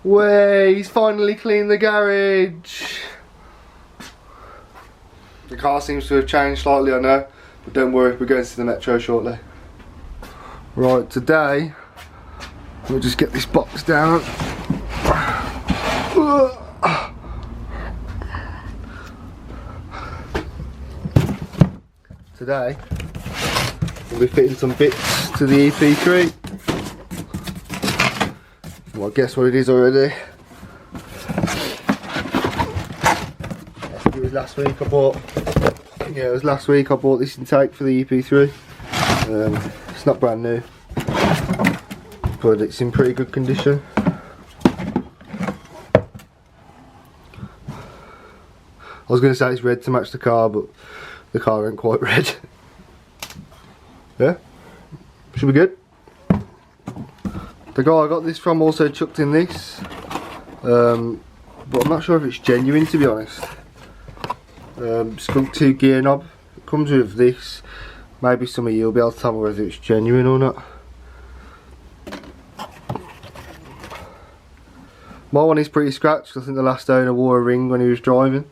Way, he's finally cleaned the garage. The car seems to have changed slightly, I know, but don't worry, we're going to the Metro shortly. Right, today, we'll just get this box down. Today, we'll be fitting some bits to the EP3. Well, guess what it is already. It was last week I bought. Yeah, it was last week I bought this intake for the EP3. It's not brand new, but it's in pretty good condition. I was going to say it's red to match the car, but the car ain't quite red. Yeah, should be good. The guy I got this from also chucked in this, but I'm not sure if it's genuine, to be honest. Skunk 2 gear knob. It comes with this. Maybe some of you will be able to tell me whether it's genuine or not. My one is pretty scratched. I think the last owner wore a ring when he was driving.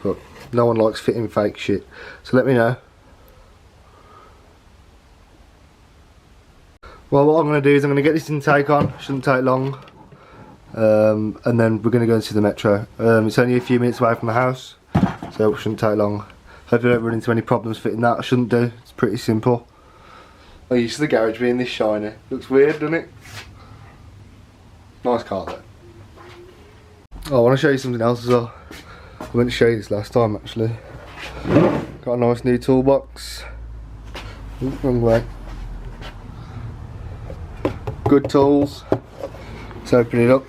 But no one likes fitting fake shit, so let me know. Well, what I'm going to do is I'm going to get this intake on, shouldn't take long, and then we're going to go into the Metro. It's only a few minutes away from the house, so it shouldn't take long. Hope I don't run into any problems fitting that. I shouldn't do, it's pretty simple. I'm used to the garage being this shiny. Looks weird, doesn't it? Nice car though. Oh, I want to show you something else as well. I meant to show you this last time actually. Got a nice new toolbox. Ooh, wrong way. Good tools. Let's open it up.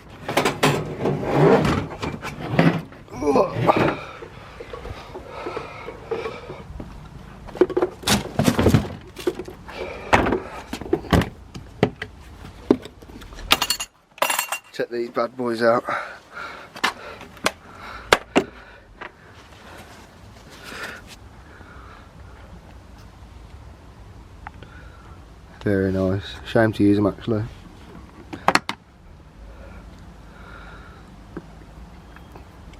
Check these bad boys out. Very nice. Shame to use them actually.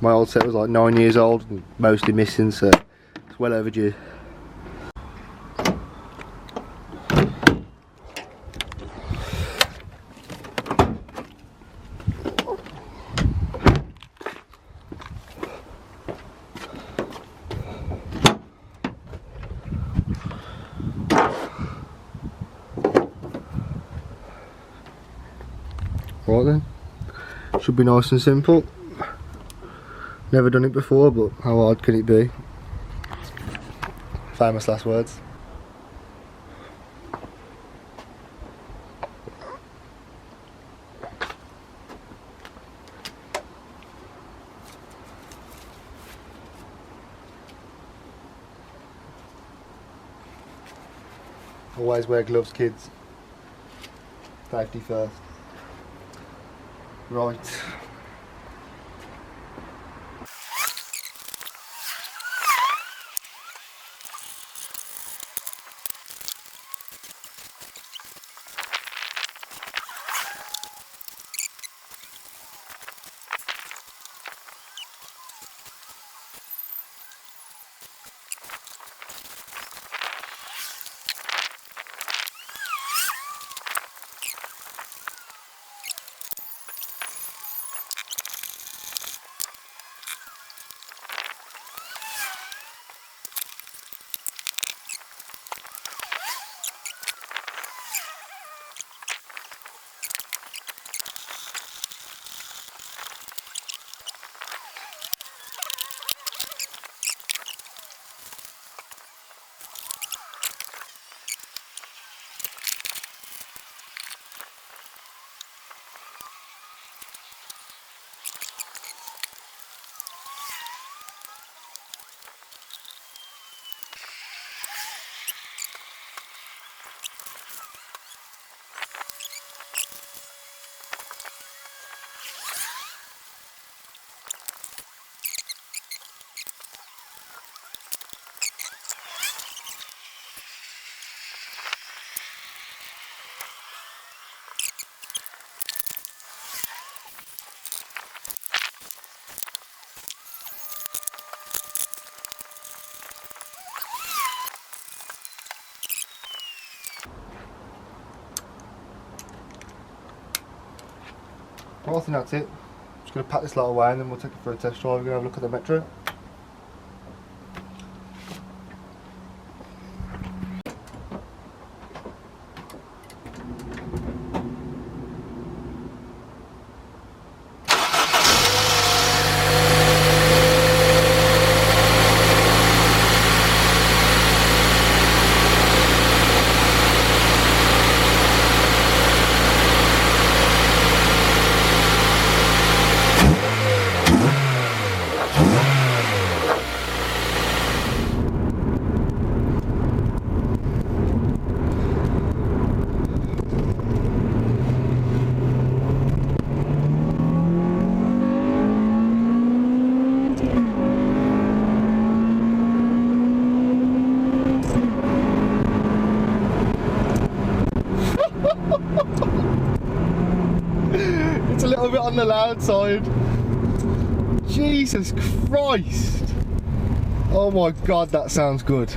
My old set was like 9 years old and mostly missing, so it's well overdue. Right then, should be nice and simple. Never done it before, but how hard can it be? Famous last words. Always wear gloves, kids. Safety first. Right. Well, I think that's it. Just going to pack this lot away and then we'll take it for a test drive. We're going to have a look at the Metro. It's a little bit on the loud side. Jesus Christ! Oh my god, that sounds good.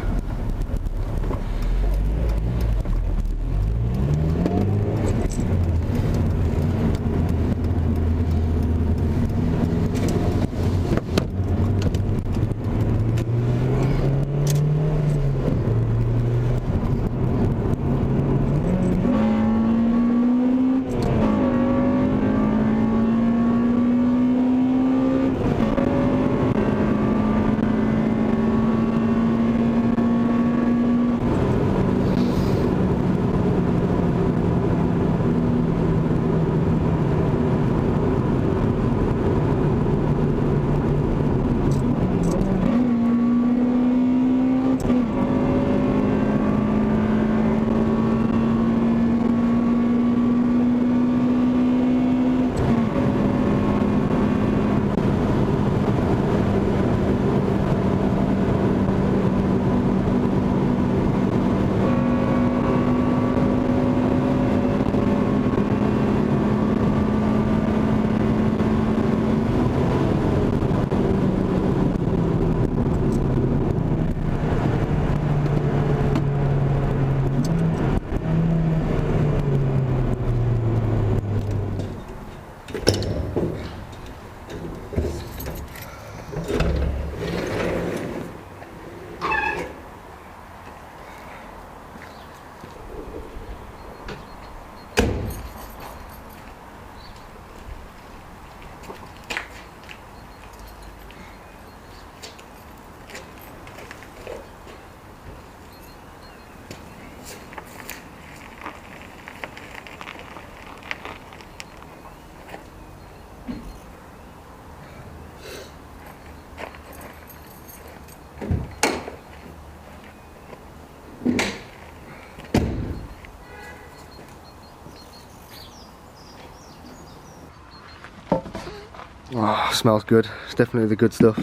Oh, smells good. It's definitely the good stuff.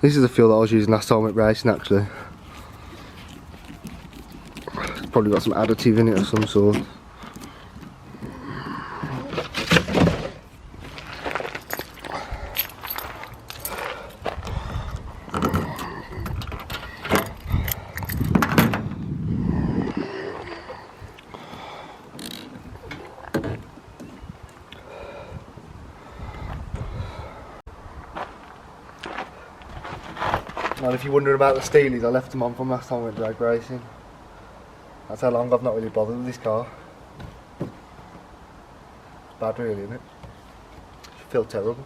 This is the fuel that I was using last time at racing actually. It's probably got some additive in it of some sort. And if you're wondering about the Steelies, I left them on from last time we went drag racing. That's how long I've not really bothered with this car. It's bad really, isn't it? I feel terrible.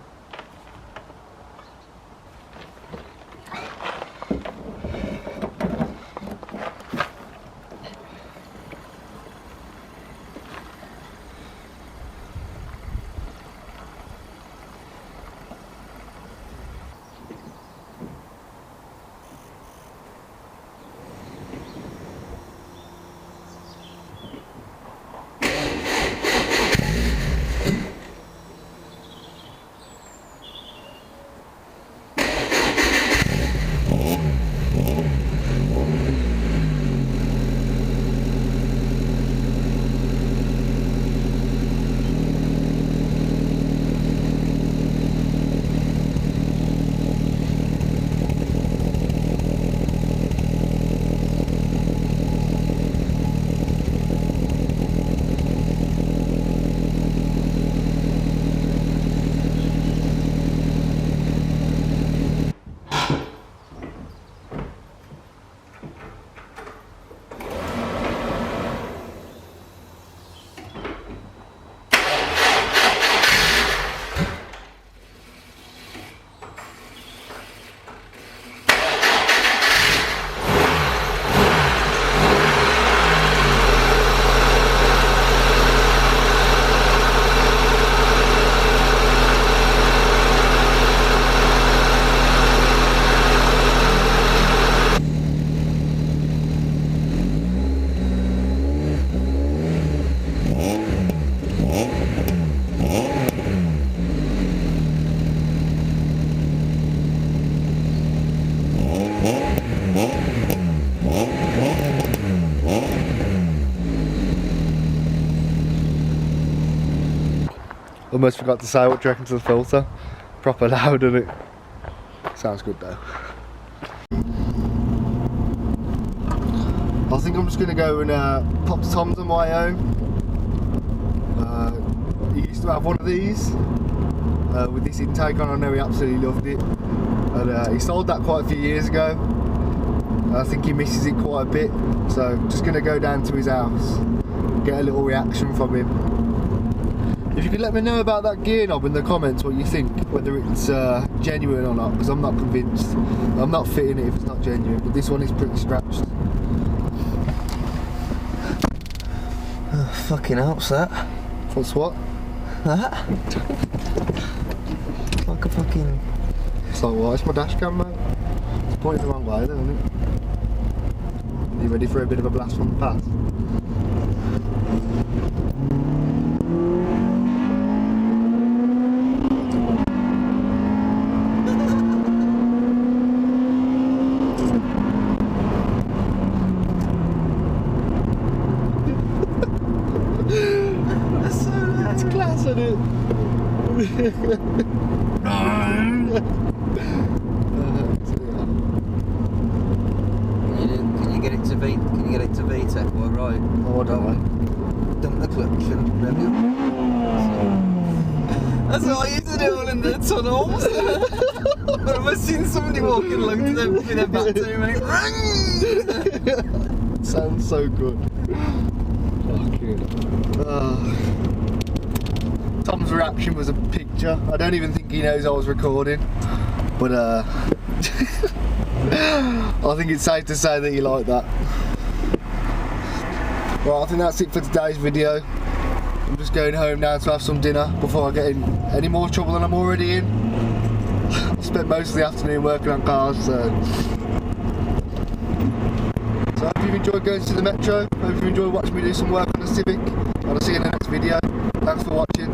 Almost forgot to say, what do you reckon to the filter? Proper loud, doesn't it? Sounds good though. I think I'm just going to go and pop Tom's on my own. He used to have one of these with this intake on. I know he absolutely loved it. And he sold that quite a few years ago. I think he misses it quite a bit. So just going to go down to his house, get a little reaction from him. If you could let me know about that gear knob in the comments, what you think, whether it's genuine or not, because I'm not convinced. I'm not fitting it if it's not genuine, but this one is pretty scratched. Oh, fucking helps that. What's what? That? Like a fucking... It's like what? It's my dash cam, mate. It's pointing the wrong way though, isn't it? Are you ready for a bit of a blast from the past? That's class, isn't it? Can you get it to VTEC? Well, right. Oh, I don't know. Dump the clutch and rev it. That's what I used to do all in the tunnels. I've ever seen somebody walking along to them with their back to me and Sounds so good. Fucking. Tom's reaction was a picture. I don't even think he knows I was recording. But I think it's safe to say that he liked that. Well, I think that's it for today's video. I'm just going home now to have some dinner before I get in any more trouble than I'm already in. I spent most of the afternoon working on cars, so I hope you've enjoyed going to the Metro. I hope you've enjoyed watching me do some work on the Civic. I'll see you in the next video. Thanks for watching.